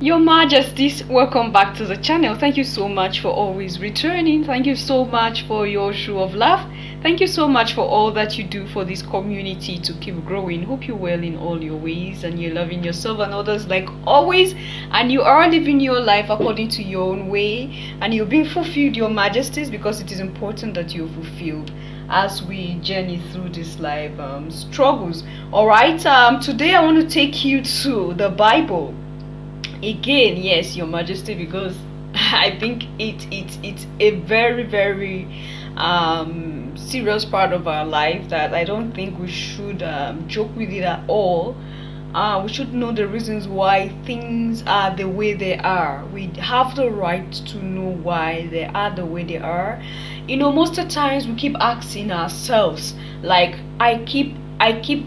Your Majesties, welcome back to the channel. Thank you so much for always returning. Thank you so much for your show of love. Thank you so much for all that you do for this community to keep growing. Hope you're well in all your ways and you're loving yourself and others like always, and you are living your life according to your own way, and you're being fulfilled, Your Majesties, because it is important that you're fulfilled as we journey through this life struggles. All right, today I want to take you to the Bible. Again, yes, Your Majesty, because I think it's a very serious part of our life that I don't think we should joke with it at all. We should know the reasons why things are the way they are. We have the right to know why they are the way they are. You know, most of the times we keep asking ourselves, like I keep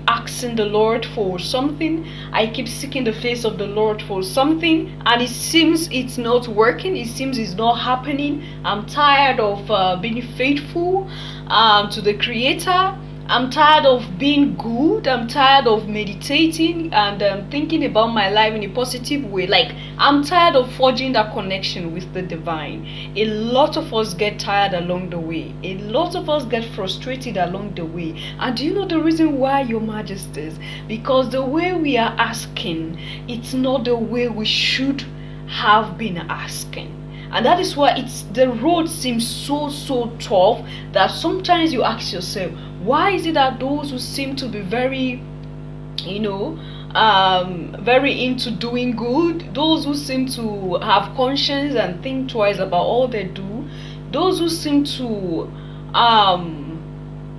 asking the Lord for something. I keep seeking the face of the Lord for something, and it seems it's not working. It seems it's not happening. I'm tired of being faithful to the Creator. I'm tired of being good. I'm tired of meditating and thinking about my life in a positive way. Like, I'm tired of forging that connection with the divine. A lot of us get tired along the way. A lot of us get frustrated along the way. And do you know the reason why, Your Majesties? Because the way we are asking, it's not the way we should have been asking. And that is why the road seems so tough that sometimes you ask yourself, why is it that those who seem to be very, very into doing good, those who seem to have conscience and think twice about all they do, those who seem to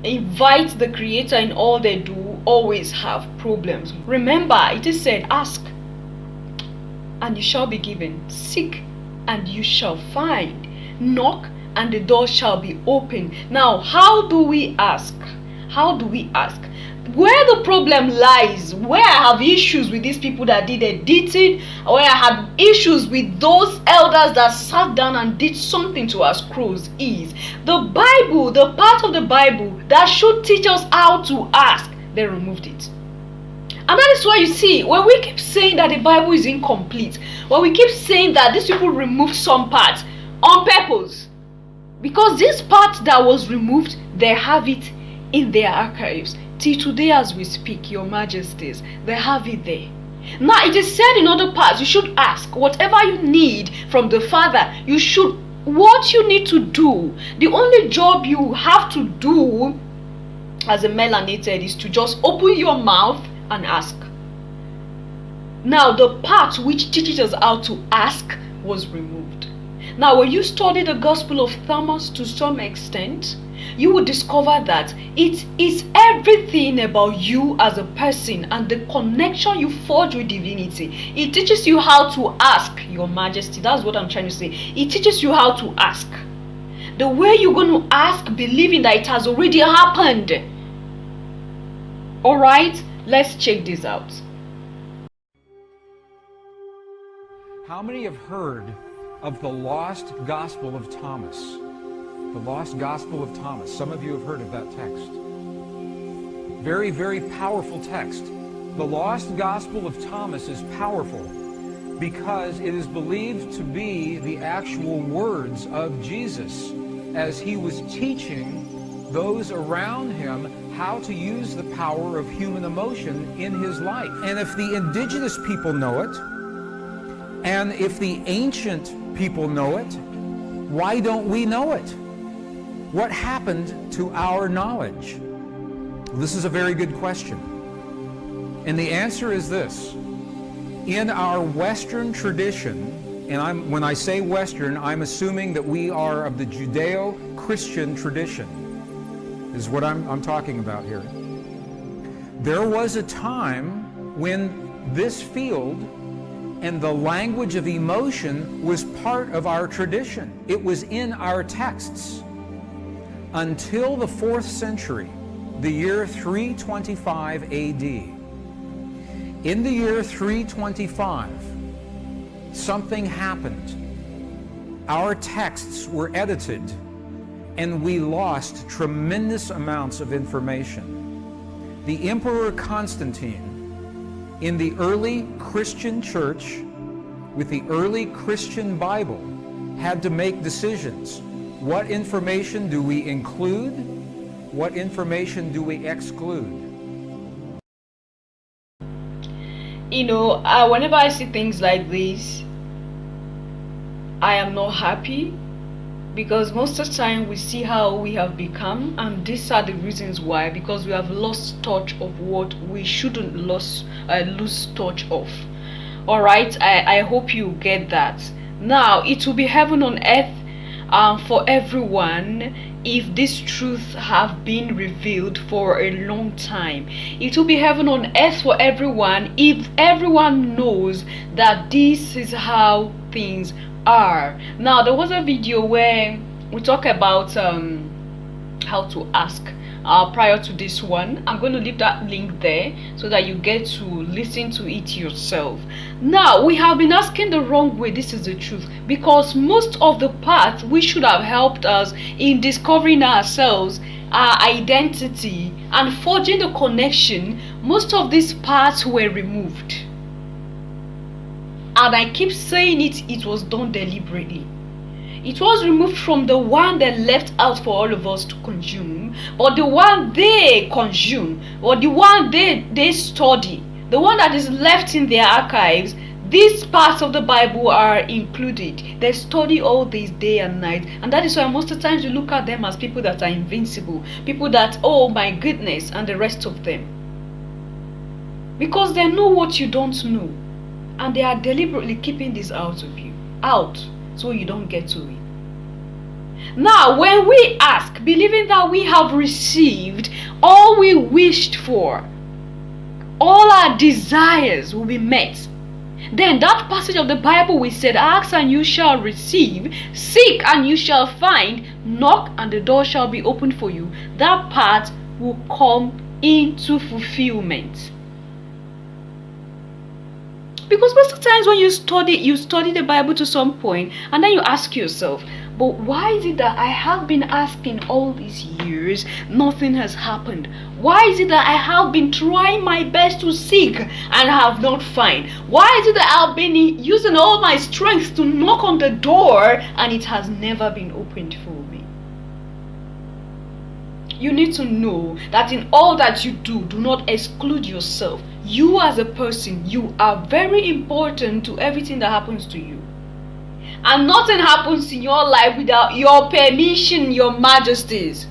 invite the Creator in all they do, always have problems? Remember, it is said, ask and you shall be given, seek and you shall find, knock and the door shall be open. Now, how do we ask? How do we ask? Where the problem lies, where I have issues with these people that did editing, where I have issues with those elders that sat down and did something to us crows, is the Bible, the part of the Bible that should teach us how to ask. They removed it. And that is why you see, when we keep saying that the Bible is incomplete, when we keep saying that these people removed some parts on purpose, because this part that was removed, they have it in their archives. Till today as we speak, Your Majesties, they have it there. Now, it is said in other parts, you should ask whatever you need from the Father. You should, what you need to do, the only job you have to do as a melanated is to just open your mouth and ask. Now, the part which teaches us how to ask was removed. Now, when you study the Gospel of Thomas to some extent, you will discover that it is everything about you as a person and the connection you forge with divinity. It teaches you how to ask, Your Majesty. That's what I'm trying to say. It teaches you how to ask. The way you're going to ask, believing that it has already happened. All right? Let's check this out. How many have heard of the lost Gospel of Thomas? The lost Gospel of Thomas. Some of you have heard of that text. Very powerful text. The lost Gospel of Thomas is powerful because it is believed to be the actual words of Jesus as he was teaching those around him how to use the power of human emotion in his life. And if the indigenous people know it, and if the ancient people know it, why don't we know it? What happened to our knowledge? This is a very good question. And the answer is this. In our Western tradition, and when I say Western, I'm assuming that we are of the Judeo-Christian tradition, is what I'm talking about here. There was a time when this field and the language of emotion was part of our tradition. It was in our texts until the 4th century, the year 325 AD. In the year 325, something happened. Our texts were edited and we lost tremendous amounts of information. The Emperor Constantine, in the early Christian church, with the early Christian Bible had to make decisions. What information do we include? What information do we exclude? Whenever I see things like this, I am not happy, because most of the time we see how we have become, and these are the reasons why, because we have lost touch of what we shouldn't lose touch of. All right, I hope you get that. Now it will be heaven on earth for everyone if this truth have been revealed for a long time. It will be heaven on earth for everyone if everyone knows that this is how things are. Now there was a video where we talk about how to ask prior to this one. I'm going to leave that link there so that you get to listen to it yourself. Now we have been asking the wrong way. This is the truth, because most of the parts which should have helped us in discovering ourselves, our identity, and forging the connection, most of these parts were removed. And I keep saying it was done deliberately. It was removed from the one that left out for all of us to consume, but the one they consume, or the one they study, the one that is left in their archives, these parts of the Bible are included. They study all this day and night, and that is why most of the times you look at them as people that are invincible, people that, oh my goodness, and the rest of them. Because they know what you don't know, and they are deliberately keeping this out of you, so you don't get to it. Now when we ask, believing that we have received all we wished for, all our desires will be met, then that passage of the Bible we said, ask and you shall receive, seek and you shall find, knock and the door shall be opened for you, that part will come into fulfillment. Because most of the times when you study the Bible to some point, and then you ask yourself, but why is it that I have been asking all these years, nothing has happened? Why is it that I have been trying my best to seek and have not found? Why is it that I've been using all my strength to knock on the door and it has never been opened for me? You need to know that in all that you do not exclude yourself. You as a person, you are very important to everything that happens to you. And nothing happens in your life without your permission, your majesties.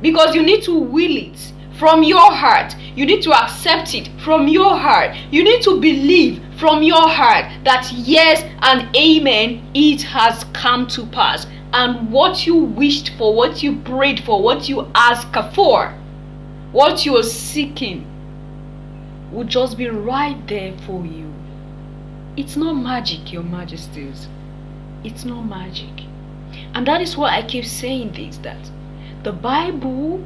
Because you need to will it from your heart. You need to accept it from your heart. You need to believe from your heart that yes and amen, it has come to pass. And what you wished for, what you prayed for, what you asked for, what you are seeking will just be right there for you. It's not magic, your majesties. It's not magic. And that is why I keep saying this, that the Bible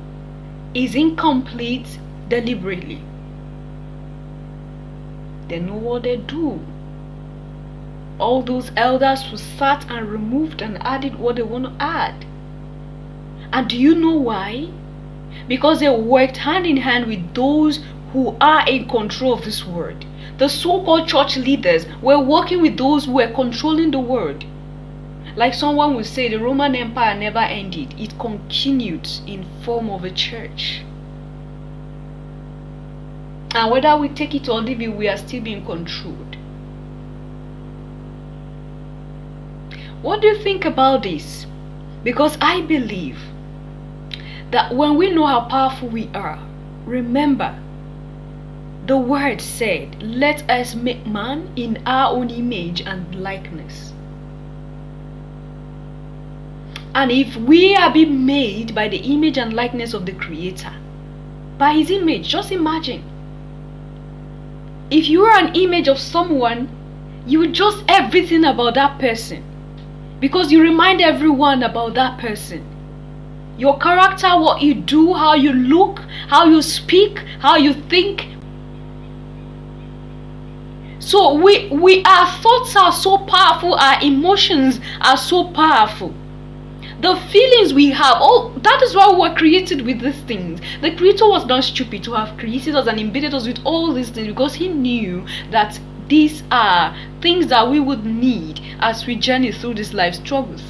is incomplete deliberately. They know what they do. All those elders who sat and removed and added what they want to add. And do you know why? Because they worked hand in hand with those who are in control of this world. The so-called church leaders were working with those who were controlling the world. Like someone would say, the Roman Empire never ended. It continued in form of a church. And whether we take it or leave it, we are still being controlled. What do you think about this? Because I believe that when we know how powerful we are, remember, the word said, let us make man in our own image and likeness. And if we are being made by the image and likeness of the Creator, by His image, just imagine. If you are an image of someone, you would just everything about that person. Because you remind everyone about that person. Your character, what you do, how you look, how you speak, how you think. So our thoughts are so powerful, our emotions are so powerful. The feelings we have, that is why we were created with these things. The Creator was not stupid to have created us and embedded us with all these things, because He knew that these are things that we would need as we journey through this life struggles.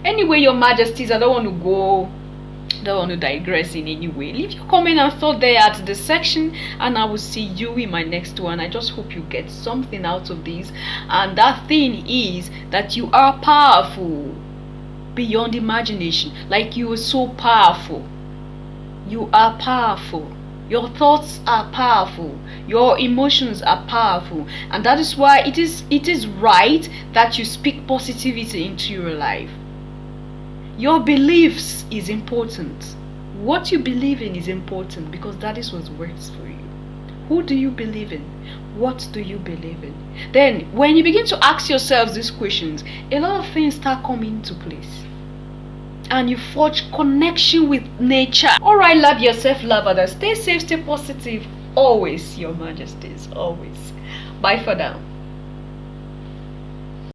Anyway, Your Majesties, I don't want to digress in any way. Leave your comment and thought there at the section, and I will see you in my next one. I just hope you get something out of this, and that thing is that you are powerful beyond imagination. Like, you are so powerful. You are powerful. Your thoughts are powerful. Your emotions are powerful, and that is why it is right that you speak positivity into your life. Your beliefs is important. What you believe in is important, because that is what works for you. Who do you believe in? What do you believe in? Then, when you begin to ask yourselves these questions, a lot of things start coming into place, and you forge connection with nature. Alright, love yourself, love others. Stay safe, stay positive. Always, Your Majesties. Always. Bye for now.